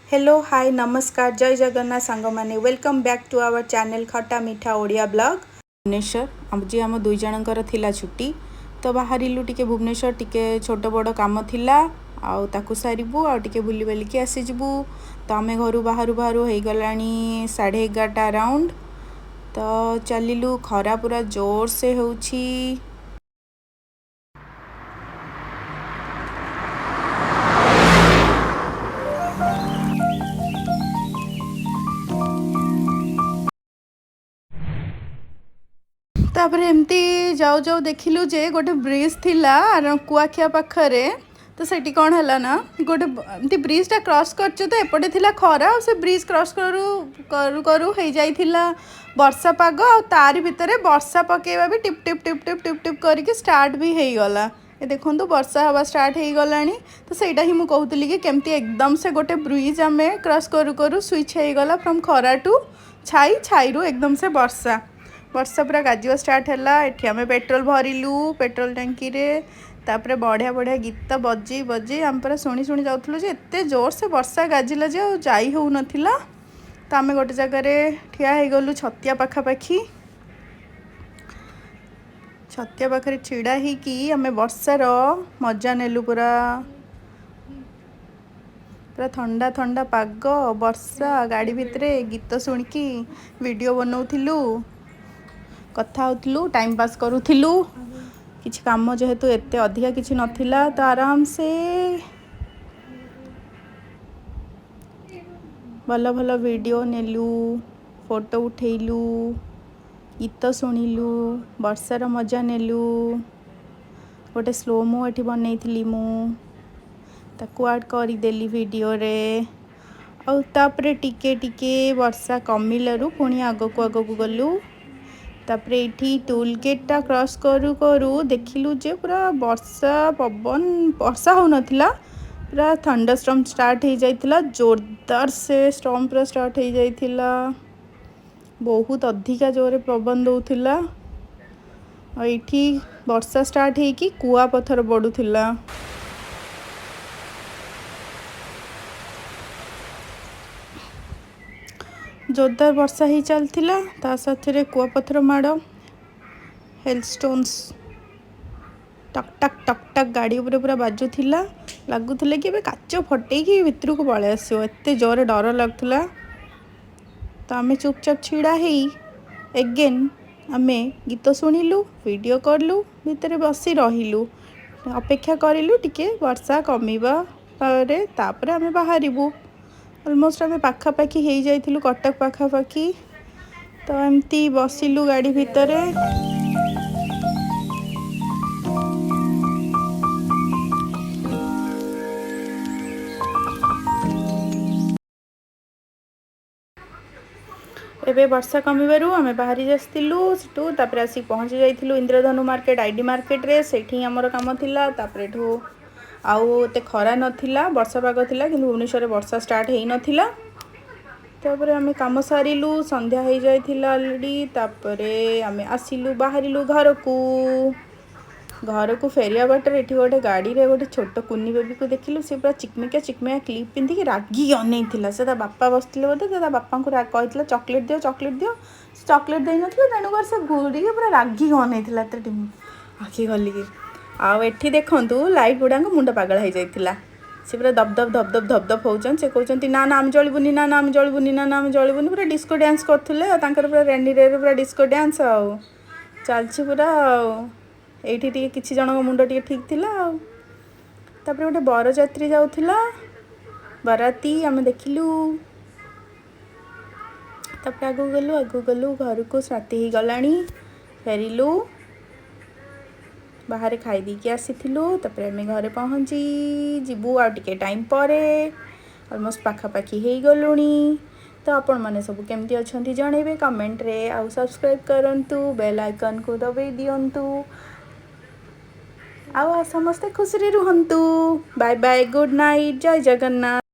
Hello hi नमस्कार जय जगन्नाथ सांग माने welcome back to our channel Khatta Meetha Odia blog Bhubaneswar आज आम दुई जनकर थिला छुट्टी तो बाहरिलु टिके भुवनेश्वर टिके छोट बड़ काम थिला आउ ताकू सारिबू आउ टिके बुली बालिकी आसी जिबू तो आमे घरु बाहरु बाहरु हो गलानी 11:30 अराउंड तो चलिलु खरा पूरा जोर से होउछि। तापर एमती जाऊ जाऊ देखिलु जे गोटे ब्रिज थिला कुआखिया पाखरे तो सेठी कौन है ना गोटे एमती ब्रिजटा क्रॉस करछु तो एपटे थिला खरा से ब्रिज क्रॉस करू करू करू हो जाइथिला वर्षा पाग आ तारी भितरे वर्षा पकेवा भी tip tip tip tip tip tip करके स्टार्ट भी हो गला। ये देखो वर्षा हवा स्टार्ट हो गलानी तो सहीटा ही मुझे कहूली कि केमती एकदम से गोटे ब्रिज आम क्रॉस करू करू स्विच हो गला फ्रॉम खरा टू छाई छाई रु एकदम से वर्षा वर्षा पूरा गाजिवा स्टार्ट है। एठी आमे पेट्रोल भरिलु पेट्रोल टंकी रे तापरे बढ़िया बढ़िया गीत बजी बजी आम पूरा शुणी शुणी जाऊँ एते जोर से वर्षा गाजिला जे जाई हो नथिला तो आमे गोटे जगह ठिया हो गलु छतिया पाखापाखी छतिया पाखे छिड़ा ही कि आमे वर्षार मजा नेलु पूरा पूरा ठंडा ठंडा पाग वर्षा गाड़ी भितरे गीत शुणिकी वीडियो बनाऊलु कथा होतलु टाइम पास करूथिलु किछि काम जेहेतु एते अधिका किछि नथिला तो आराम से भल भल वीडियो नेलु फोटो उठेलु गीत शुणिलु वर्षार मजा नेलु गोटे स्लोमो एठी बनैथिली मु ताकू ऐड करदेली वीडियो रे आउ तापरे टिके टिके वर्षा कमिलरु पुणी आगकू आगकू गलु तापरे एठी टोल गेटा क्रॉस करू करू देखिलु जे पूरा वर्षा पवन वर्षा हो नथिला पूरा थंडर स्टॉर्म स्टार्ट हो जाइथिला जोरदार से स्टॉर्म पूरा स्टार्ट हो जाइथिला बहुत अधिका जोरे पवन दउथिला और एठी वर्षा स्टार्ट हे कि कुआ पत्थर पडुथिला जोरदार वर्षा ही चलथिला ता साथे कुआ पत्थर माड़ हेलस्टोन्स टक टक टक टक गाड़ी उपर पूरा बाजुथिला लगुथिला कि बे काच फटेकी भितर को पळे आसियो एते जोरे डर लगुथिला तो आमे चुपचाप छिड़ा हेई एगेन आमे गीत शुणिलु वीडियो करलु भितर बसी रहिलु अपेक्षा करिलु टिके वर्षा कमिबा परे तापरे आमे बाहरिबु अलमोस्ट आम पाखापाखी हो जाइलु कटक पाखापाखी तो एमती बसिलु गाड़ी भितर एबे वर्षा कमिबारु आमे बाहरी आसतिलु सेठू तापर आसी पहुँची जाइलु इंद्रधनु मार्केट आईडी मार्केट रे सेठी हमर काम थिला तापर एठू आउ एते खरा नथिला वर्षा पाग थिला किंतु भुवनेश्वर वर्षा स्टार्ट हेई नथिला तापर आमे काम सारिलु संध्या हो जाइथिला ऑलरेडी तापरे आमे आसिलु बाहरिलु घर को फेरिया बाटर एठी गोटे गाड़ी रे गोटे छोट कुनी बेबी को देखिलु से पूरा चिकमिका क्लिप पिंधि के रागी अनैथिला से ता बापा बसथिले बोधे ता बापा को कहिथिला चॉकलेट दियो चॉकलेट देई नथिला तेणुकर से घूरी के पूरा रागी अनैथिला ते आखि गली के आउ एठी देखंतु लाइट गुडा मुंड पागल हो जाइथिला से पूरा दब दब धब धब धब धब होचन से कहउचंती ना ना हम जळबुनी ना ना हम जळबुनी ना ना हम जळबुनी पूरा डिस्को डांस करथुले तांकर पूरा रेनी रे पूरा डिस्को डांस आउ चलछि पूरा एठी टिके किछि जनक मुंड टिके ठीक थिला आउ तापर गोटे बरयात्री जाउथिला बराती आमे देखिलु तापर आगु गलु घर को राति ही गलानी फेरिलु बाहर खाई दी के आसीथिलु तापर आमे घरे पहुँची जीवु आ टिके टाइम परे ऑलमोस्ट पाखापाखी हो गलुणी तो आपण माने सब केमती अछंती जणेबे कमेंट रे आ सब्सक्राइब करंतु बेल आइकन को दबाई दियंतु आ समस्ते खुशी रे रुहंतु बाय बाय गुड नाइट जय जगन्नाथ।